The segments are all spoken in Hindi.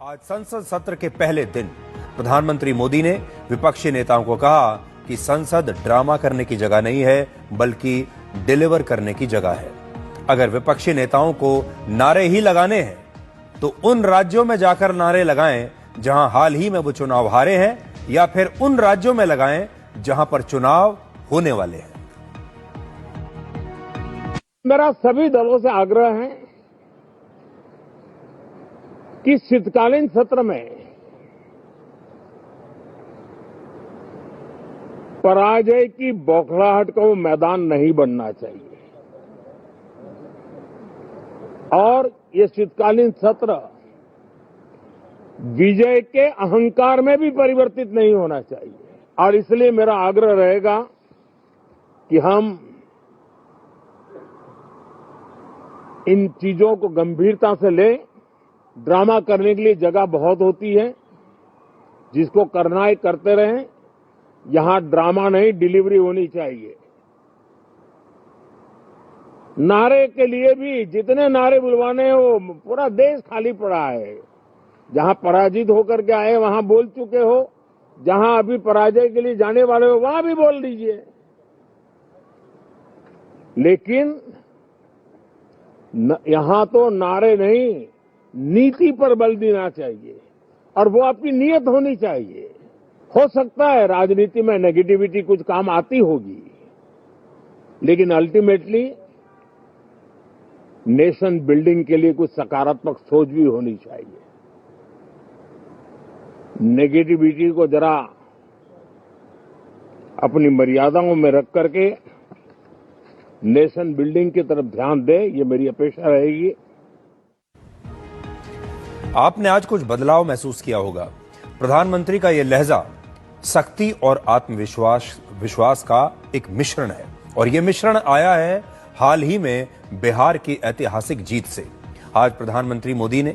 आज संसद सत्र के पहले दिन प्रधानमंत्री मोदी ने विपक्षी नेताओं को कहा कि संसद ड्रामा करने की जगह नहीं है, बल्कि डिलीवर करने की जगह है। अगर विपक्षी नेताओं को नारे ही लगाने हैं तो उन राज्यों में जाकर नारे लगाएं जहां हाल ही में वो चुनाव हारे हैं, या फिर उन राज्यों में लगाएं जहां पर चुनाव होने वाले हैं। मेरा सभी दलों से आग्रह है कि शीतकालीन सत्र में पराजय की बौखलाहट का वो मैदान नहीं बनना चाहिए और ये शीतकालीन सत्र विजय के अहंकार में भी परिवर्तित नहीं होना चाहिए। और इसलिए मेरा आग्रह रहेगा कि हम इन चीजों को गंभीरता से लें। ड्रामा करने के लिए जगह बहुत होती है, जिसको करना है करते रहें। यहां ड्रामा नहीं, डिलीवरी होनी चाहिए। नारे के लिए भी जितने नारे बुलवाने हैं, वो पूरा देश खाली पड़ा है। जहां पराजित होकर के आए वहां बोल चुके हो, जहां अभी पराजय के लिए जाने वाले हो वहां भी बोल दीजिए, लेकिन यहां तो नारे नहीं, नीति पर बल देना चाहिए और वो आपकी नियत होनी चाहिए। हो सकता है राजनीति में नेगेटिविटी कुछ काम आती होगी, लेकिन अल्टीमेटली नेशन बिल्डिंग के लिए कुछ सकारात्मक सोच भी होनी चाहिए। नेगेटिविटी को जरा अपनी मर्यादाओं में रख करके नेशन बिल्डिंग की तरफ ध्यान दे, ये मेरी अपेक्षा रहेगी। आपने आज कुछ बदलाव महसूस किया होगा। प्रधानमंत्री का यह लहजा सख्ती और आत्मविश्वास का एक मिश्रण है, और यह मिश्रण आया है हाल ही में बिहार की ऐतिहासिक जीत से। आज प्रधानमंत्री मोदी ने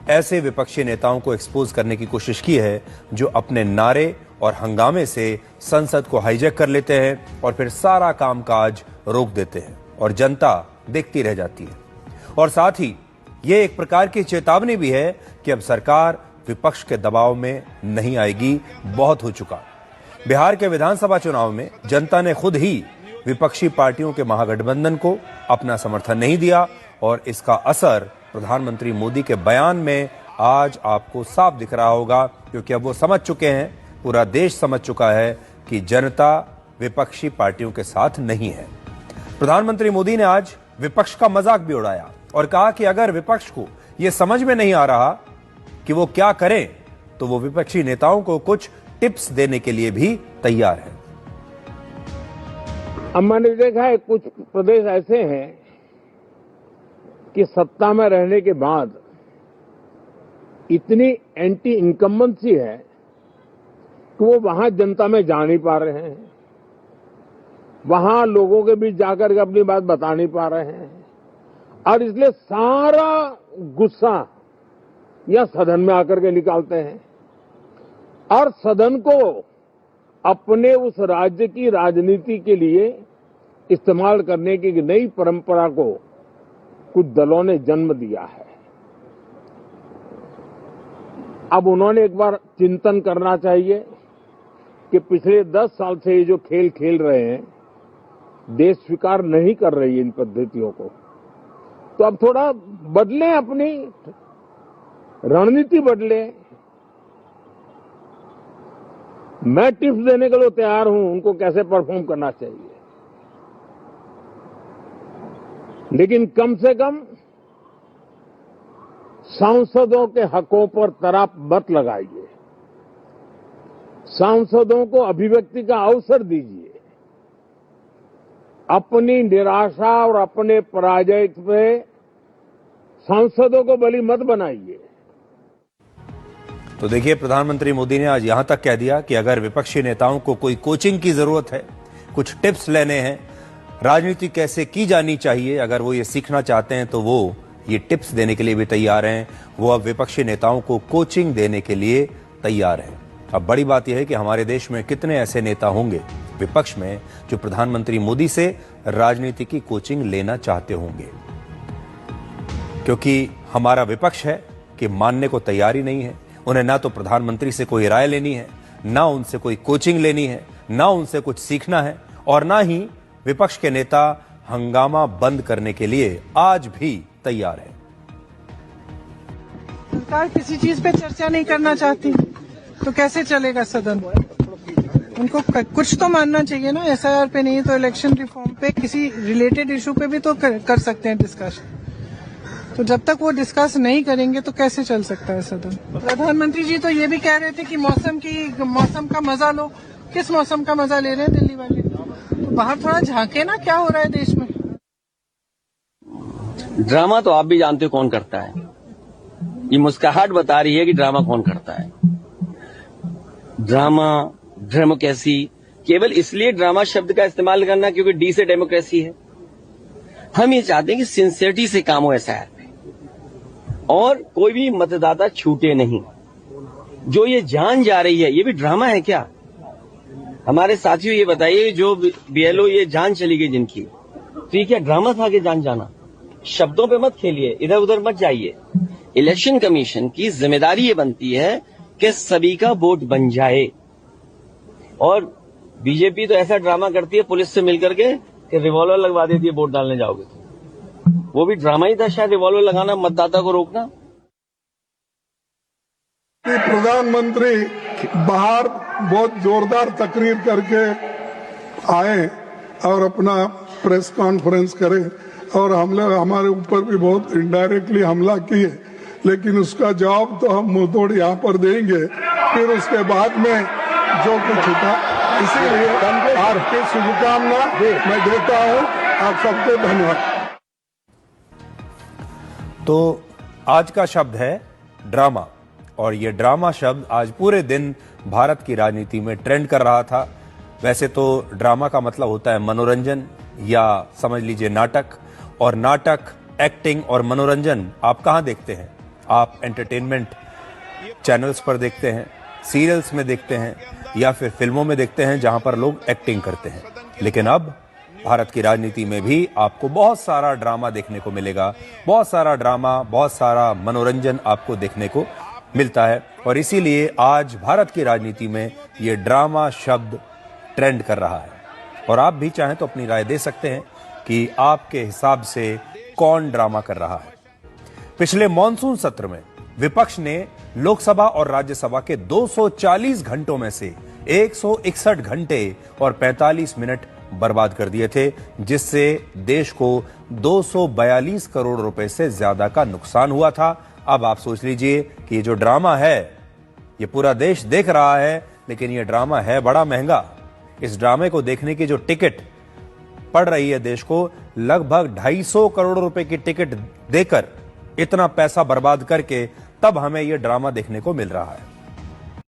ऐसे विपक्षी नेताओं को एक्सपोज करने की कोशिश की है जो अपने नारे और हंगामे से संसद को हाईजैक कर लेते हैं और फिर सारा कामकाज रोक देते हैं और जनता देखती रह जाती है। और साथ ही ये एक प्रकार की चेतावनी भी है कि अब सरकार विपक्ष के दबाव में नहीं आएगी, बहुत हो चुका। बिहार के विधानसभा चुनाव में जनता ने खुद ही विपक्षी पार्टियों के महागठबंधन को अपना समर्थन नहीं दिया, और इसका असर प्रधानमंत्री मोदी के बयान में आज आपको साफ दिख रहा होगा, क्योंकि अब वो समझ चुके हैं, पूरा देश समझ चुका है कि जनता विपक्षी पार्टियों के साथ नहीं है। प्रधानमंत्री मोदी ने आज विपक्ष का मजाक भी उड़ाया और कहा कि अगर विपक्ष को यह समझ में नहीं आ रहा कि वो क्या करें, तो वो विपक्षी नेताओं को कुछ टिप्स देने के लिए भी तैयार है। अब मैंने देखा है कुछ प्रदेश ऐसे हैं कि सत्ता में रहने के बाद इतनी एंटी इनकम्बेंसी है कि वो वहां जनता में जा नहीं पा रहे हैं, वहां लोगों के बीच जाकर के अपनी बात बता नहीं पा रहे हैं, और इसलिए सारा गुस्सा या सदन में आकर के निकालते हैं और सदन को अपने उस राज्य की राजनीति के लिए इस्तेमाल करने की नई परंपरा को कुछ दलों ने जन्म दिया है। अब उन्होंने एक बार चिंतन करना चाहिए कि पिछले 10 साल से ये जो खेल खेल रहे हैं, देश स्वीकार नहीं कर रही है इन पद्धतियों को, तो अब थोड़ा बदलें, अपनी रणनीति बदले। मैं टिप्स देने के लिए तैयार हूं उनको कैसे परफॉर्म करना चाहिए, लेकिन कम से कम सांसदों के हकों पर तराप मत लगाइए। सांसदों को अभिव्यक्ति का अवसर दीजिए। अपनी निराशा और अपने पराजय पे सांसदों को बलि मत बनाइए। तो देखिए, प्रधानमंत्री मोदी ने आज यहां तक कह दिया कि अगर विपक्षी नेताओं को कोई कोचिंग की जरूरत है, कुछ टिप्स लेने हैं, राजनीति कैसे की जानी चाहिए, अगर वो ये सीखना चाहते हैं तो वो ये टिप्स देने के लिए भी तैयार हैं। वो अब विपक्षी नेताओं को कोचिंग देने के लिए तैयार हैं। अब बड़ी बात यह है कि हमारे देश में कितने ऐसे नेता होंगे विपक्ष में जो प्रधानमंत्री मोदी से राजनीति की कोचिंग लेना चाहते होंगे, क्योंकि हमारा विपक्ष है कि मानने को तैयार ही नहीं है। उन्हें ना तो प्रधानमंत्री से कोई राय लेनी है, ना उनसे कोई कोचिंग लेनी है, ना उनसे कुछ सीखना है, और ना ही विपक्ष के नेता हंगामा बंद करने के लिए आज भी तैयार है। सरकार किसी चीज पे चर्चा नहीं करना चाहती तो कैसे चलेगा सदन? उनको कुछ तो मानना चाहिए ना। एसआईआर पे नहीं तो इलेक्शन रिफॉर्म पे, किसी रिलेटेड इशू पे भी तो कर सकते हैं डिस्कशन। तो जब तक वो डिस्कस नहीं करेंगे तो कैसे चल सकता है सदन? प्रधानमंत्री जी तो ये भी कह रहे थे कि मौसम का मजा लो। किस मौसम का मजा ले रहे हैं दिल्ली वाले? तो बाहर थोड़ा झांके ना, क्या हो रहा है देश में। ड्रामा तो आप भी जानते हो कौन करता है। ये मुस्कुराहट बता रही है कि ड्रामा कौन करता है। ड्रामा, डेमोक्रेसी, केवल इसलिए ड्रामा शब्द का इस्तेमाल करना क्योंकि डी से डेमोक्रेसी है। हम ये चाहते हैं कि सिंसियरिटी से काम हो एसआईआर पे, और कोई भी मतदाता छूटे नहीं। जो ये जान जा रही है, ये भी ड्रामा है क्या? हमारे साथियों ये बताइए, जो बीएलओ ये जान चली गई जिनकी, तो ये क्या ड्रामा था कि जान जाना? शब्दों पे मत खेलिए, इधर उधर मत जाइए। इलेक्शन कमीशन की जिम्मेदारी ये बनती है कि सभी का वोट बन जाए, और बीजेपी तो ऐसा ड्रामा करती है पुलिस से मिलकर के कि रिवॉल्वर लगवा देती है वोट डालने जाओगे तो। वो भी ड्रामा ही था शायद, रिवॉल्वर लगाना, मतदाता को रोकना। प्रधानमंत्री बाहर बहुत जोरदार तकरीर करके आए और अपना प्रेस कॉन्फ्रेंस करे, और हमारे ऊपर भी बहुत इनडायरेक्टली हमला किए, लेकिन उसका जवाब तो हम मुंह तोड़ यहाँ पर देंगे फिर उसके बाद में जो कुछ था। इसीलिए आपकी शुभकामना मैं देता हूँ। आप सबको धन्यवाद। तो आज का शब्द है ड्रामा, और ये ड्रामा शब्द आज पूरे दिन भारत की राजनीति में ट्रेंड कर रहा था। वैसे तो ड्रामा का मतलब होता है मनोरंजन, या समझ लीजिए नाटक, और नाटक, एक्टिंग और मनोरंजन आप कहां देखते हैं? आप एंटरटेनमेंट चैनल्स पर देखते हैं, सीरियल्स में देखते हैं, या फिर फिल्मों में देखते हैं जहां पर लोग एक्टिंग करते हैं। लेकिन अब भारत की राजनीति में भी आपको बहुत सारा ड्रामा देखने को मिलेगा, बहुत सारा ड्रामा, बहुत सारा मनोरंजन आपको देखने को मिलता है। और इसीलिए आज भारत की राजनीति में ये ड्रामा शब्द ट्रेंड कर रहा है। और आप भी चाहें तो अपनी राय दे सकते हैं कि आपके हिसाब से कौन ड्रामा कर रहा है। पिछले मॉनसून सत्र में विपक्ष ने लोकसभा और राज्यसभा के 240 घंटों में से 161 घंटे और 45 मिनट बर्बाद कर दिए थे, जिससे देश को 242 करोड़ रुपए से ज्यादा का नुकसान हुआ था। अब आप सोच लीजिए कि ये जो ड्रामा है ये पूरा देश देख रहा है, लेकिन ये ड्रामा है बड़ा महंगा। इस ड्रामे को देखने की जो टिकट पड़ रही है देश को, लगभग 250 करोड़ रुपए की टिकट देकर, इतना पैसा बर्बाद करके, तब हमें यह ड्रामा देखने को मिल रहा है।